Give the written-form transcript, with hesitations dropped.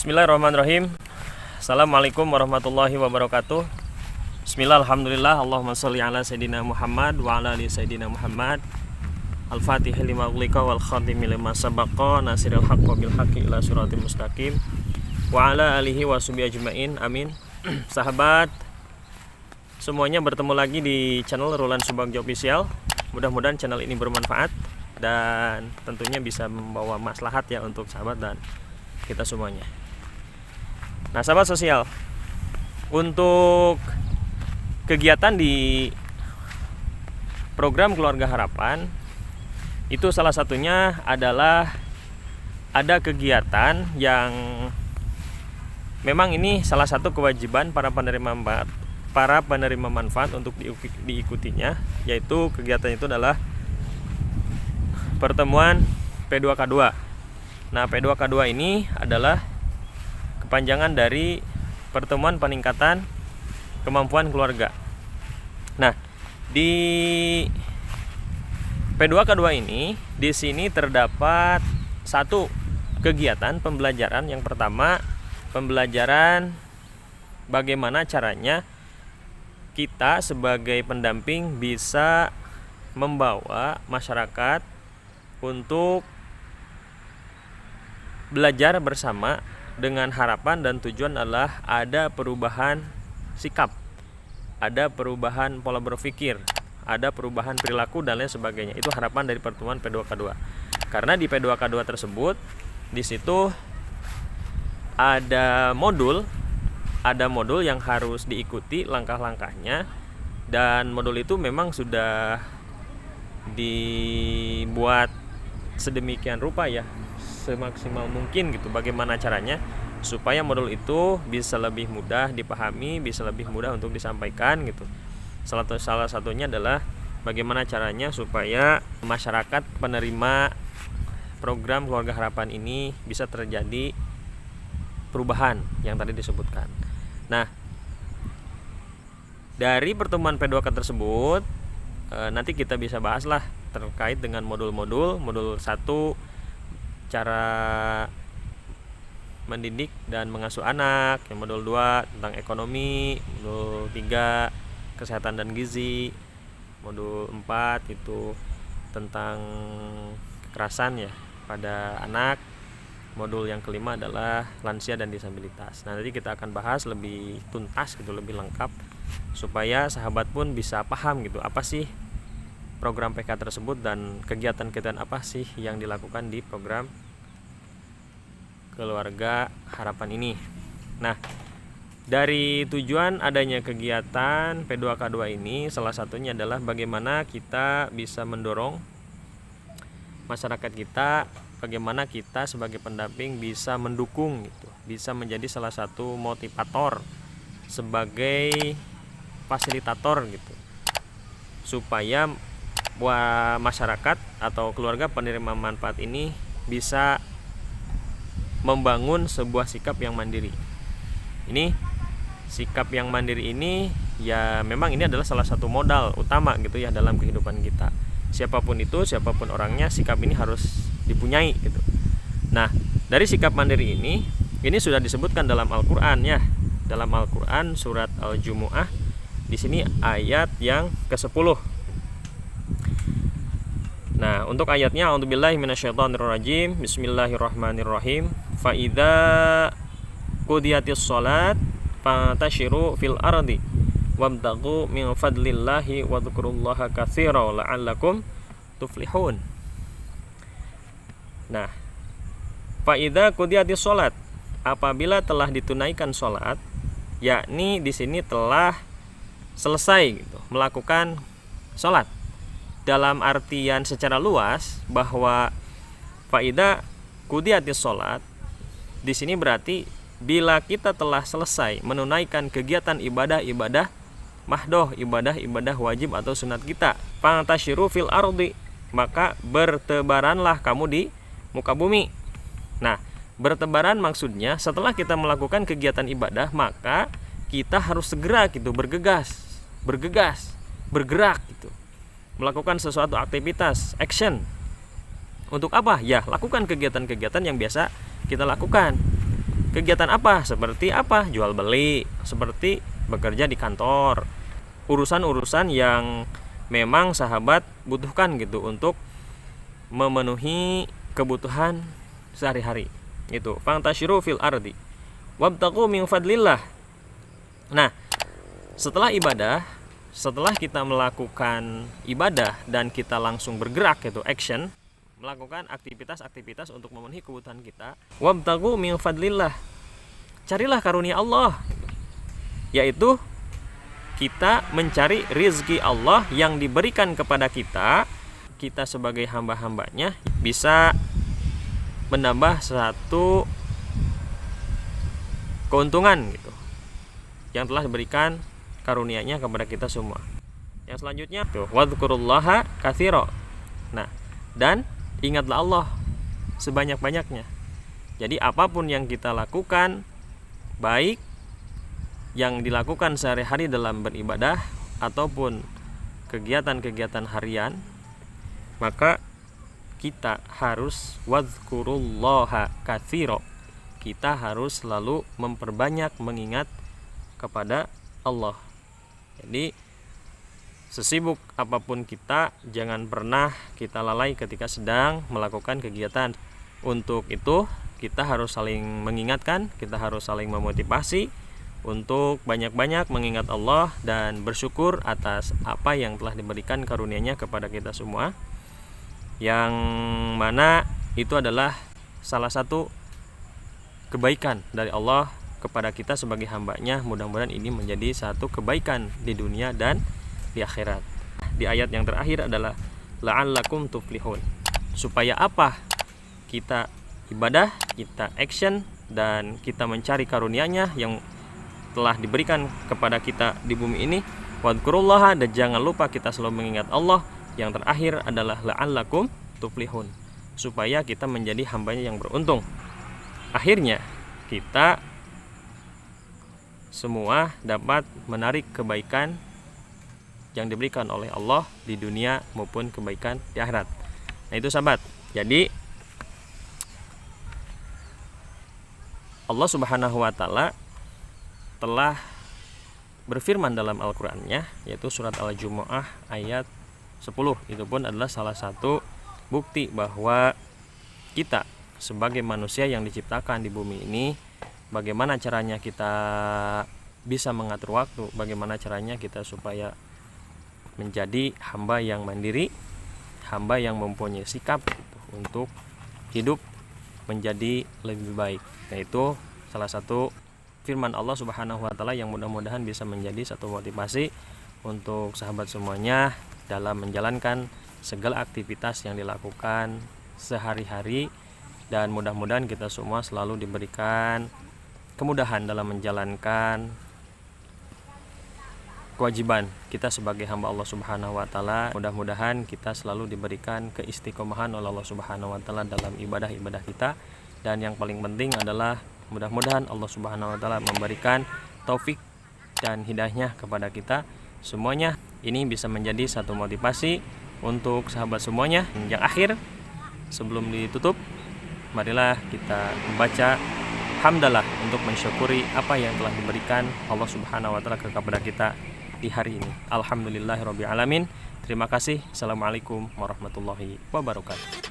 Bismillahirrahmanirrahim. Assalamualaikum warahmatullahi wabarakatuh. Bismillah, alhamdulillah, Allahumma sholli ala sayyidina Muhammad wa ala ali sayyidina Muhammad. Al-Fatihah lima ughliqa wal khatimi lima sabaqa nasiril haqqo bil haqqi ila siratal mustaqim wa ala alihi wa sahbihi ajmain. Amin. Sahabat semuanya, bertemu lagi di channel Rulan Subagja Official. Mudah-mudahan channel ini bermanfaat dan tentunya bisa membawa maslahat ya untuk sahabat dan kita semuanya. Nah, sahabat sosial, untuk kegiatan di program Keluarga Harapan itu salah satunya adalah ada kegiatan yang memang ini salah satu kewajiban para penerima manfaat untuk diikutinya, yaitu kegiatan itu adalah pertemuan P2K2. Nah, P2K2 ini adalah kepanjangan dari pertemuan peningkatan kemampuan keluarga. Nah, di P2K2 ini di sini terdapat satu kegiatan pembelajaran. Yang pertama, pembelajaran bagaimana caranya kita sebagai pendamping bisa membawa masyarakat untuk belajar bersama dengan harapan dan tujuan adalah ada perubahan sikap, ada perubahan pola berpikir, ada perubahan perilaku dan lain sebagainya. Itu harapan dari pertemuan P2K2. Karena di P2K2 tersebut di situ ada modul yang harus diikuti langkah-langkahnya, dan modul itu memang sudah dibuat sedemikian rupa ya, semaksimal mungkin gitu, bagaimana caranya supaya modul itu bisa lebih mudah dipahami, bisa lebih mudah untuk disampaikan gitu. Salah satunya adalah bagaimana caranya supaya masyarakat penerima program Keluarga Harapan ini bisa terjadi perubahan yang tadi disebutkan. Nah, dari pertemuan P2K tersebut nanti kita bisa bahaslah terkait dengan modul-modul. Modul 1 cara mendidik dan mengasuh anak, yang modul 2 tentang ekonomi, modul 3 kesehatan dan gizi, modul 4 itu tentang kekerasan ya pada anak, modul yang kelima adalah lansia dan disabilitas. Nah, nanti kita akan bahas lebih tuntas gitu, lebih lengkap supaya sahabat pun bisa paham gitu apa sih program PK tersebut dan kegiatan-kegiatan apa sih yang dilakukan di program Keluarga Harapan ini. Nah, dari tujuan adanya kegiatan P2K2 ini salah satunya adalah bagaimana kita bisa mendorong masyarakat kita, bagaimana kita sebagai pendamping bisa mendukung gitu, bisa menjadi salah satu motivator sebagai fasilitator gitu, supaya masyarakat atau keluarga penerima manfaat ini bisa membangun sebuah sikap yang mandiri. Ini sikap yang mandiri ini ya memang ini adalah salah satu modal utama gitu ya dalam kehidupan kita. Siapapun itu, siapapun orangnya, sikap ini harus dipunyai gitu. Nah, dari sikap mandiri ini sudah disebutkan dalam Al-Qur'an ya. Dalam Al-Qur'an surat Al-Jumu'ah di sini ayat yang ke-10. Nah, untuk ayatnya, a'udzubillahi minasyaitonirrajim, bismillahirrahmanirrahim. Fa idza qudiyatis shalat fantashiru fil ardi wabtaghu min fadlillahi wadhkurullaha katsiran la'allakum tuflihun. Nah, fa idza qudiyatis shalat, apabila telah ditunaikan salat, yakni di sini telah selesai gitu melakukan salat. Dalam artian secara luas bahwa faida qudiyatis sholat di sini berarti bila kita telah selesai menunaikan kegiatan ibadah mahdoh, ibadah wajib atau sunat kita, fantashiru fil ardi, maka bertebaranlah kamu di muka bumi. Nah, bertebaran maksudnya setelah kita melakukan kegiatan ibadah maka kita harus segera gitu bergerak gitu, melakukan sesuatu aktivitas, action. Untuk apa? Ya, lakukan kegiatan-kegiatan yang biasa kita lakukan. Kegiatan apa? Seperti apa? Jual beli, seperti bekerja di kantor. Urusan-urusan yang memang sahabat butuhkan gitu untuk memenuhi kebutuhan sehari-hari. Itu fantashiru fil ardi wabtaqu min fadlillah. Nah, setelah kita melakukan ibadah dan kita langsung bergerak, itu action, melakukan aktivitas-aktivitas untuk memenuhi kebutuhan kita, wabtaqu min fadlillah, carilah karunia Allah, yaitu kita mencari rizki Allah yang diberikan kepada kita sebagai hamba-hambanya bisa menambah satu keuntungan gitu yang telah diberikan karunia-Nya kepada kita semua. Yang selanjutnya tuh wadhkurullaha katsira. Nah, dan ingatlah Allah sebanyak-banyaknya. Jadi apapun yang kita lakukan, baik yang dilakukan sehari-hari dalam beribadah ataupun kegiatan-kegiatan harian, maka kita harus wadhkurullaha katsira. Kita harus selalu memperbanyak mengingat kepada Allah. Jadi sesibuk apapun kita, jangan pernah kita lalai ketika sedang melakukan kegiatan. Untuk itu kita harus saling mengingatkan, kita harus saling memotivasi untuk banyak-banyak mengingat Allah dan bersyukur atas apa yang telah diberikan karunia-Nya kepada kita semua, yang mana itu adalah salah satu kebaikan dari Allah kepada kita sebagai hambanya. Mudah-mudahan ini menjadi satu kebaikan di dunia dan di akhirat. Di ayat yang terakhir adalah la'allakum tuflihun. Supaya apa? Kita ibadah, kita action, dan kita mencari karunia-Nya yang telah diberikan kepada kita di bumi ini. Wadhkurullaha, dan jangan lupa kita selalu mengingat Allah. Yang terakhir adalah la'allakum tuflihun, supaya kita menjadi hambanya yang beruntung. Akhirnya kita semua dapat menarik kebaikan yang diberikan oleh Allah di dunia maupun kebaikan di akhirat. Nah itu sahabat. Jadi Allah Subhanahu wa taala telah berfirman dalam Al-Qur'an-Nya, yaitu surat Al-Jumu'ah ayat 10. Itu pun adalah salah satu bukti bahwa kita sebagai manusia yang diciptakan di bumi ini, bagaimana caranya kita bisa mengatur waktu, bagaimana caranya kita supaya menjadi hamba yang mandiri, hamba yang mempunyai sikap untuk hidup menjadi lebih baik. Yaitu salah satu firman Allah Subhanahu wa taala yang mudah-mudahan bisa menjadi satu motivasi untuk sahabat semuanya dalam menjalankan segala aktivitas yang dilakukan sehari-hari, dan mudah-mudahan kita semua selalu diberikan kemudahan dalam menjalankan kewajiban kita sebagai hamba Allah Subhanahu wa taala. Mudah-mudahan kita selalu diberikan keistiqomahan oleh Allah Subhanahu wa taala dalam ibadah-ibadah kita, dan yang paling penting adalah mudah-mudahan Allah Subhanahu wa taala memberikan taufik dan hidayahnya kepada kita semuanya. Ini bisa menjadi satu motivasi untuk sahabat semuanya. Yang akhir, sebelum ditutup, marilah kita membaca hamdalah untuk mensyukuri apa yang telah diberikan Allah Subhanahu wa taala kepada kita di hari ini. Alhamdulillahirabbil alamin. Terima kasih. Assalamualaikum warahmatullahi wabarakatuh.